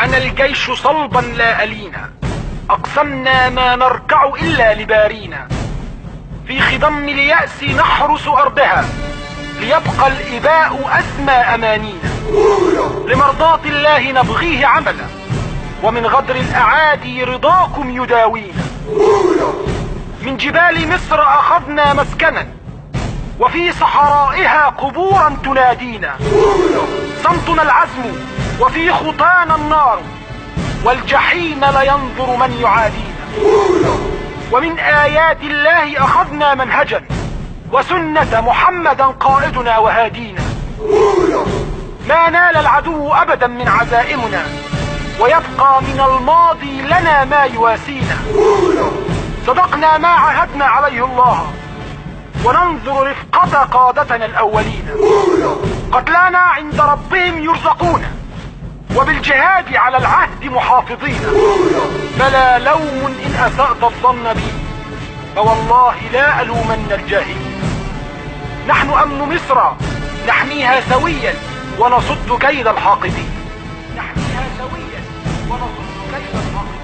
أنا الجيش صلبا لا ألينا، أقسمنا ما نركع إلا لبارينا. في خضم اليأس نحرس أرضها، ليبقى الإباء أسمى أمانينا. لمرضاة الله نبغيه عملا، ومن غدر الأعادي رضاكم يداوينا. من جبال مصر أخذنا مسكنا، وفي صحرائها قبورا تنادينا. صمتنا العزم وفي خطانا النار، والجحيم لينظر من يعادينا. ومن آيات الله أخذنا منهجا، وسنة محمدا قائدنا وهادينا. ما نال العدو أبدا من عزائمنا، ويبقى من الماضي لنا ما يواسينا. صدقنا ما عهدنا عليه الله، وننظر رفقة قادتنا الأولين. قتلانا عند ربهم يرزقون، وبالجهاد على العهد محافظين. فلا لوم إن أسأت الظن بي، فوالله لا ألومن الجاهلين. نحن أمن مصر نحميها سويا ونصد كيد الحاقدين. نحميها سويا ونصد كيد الحاقدين.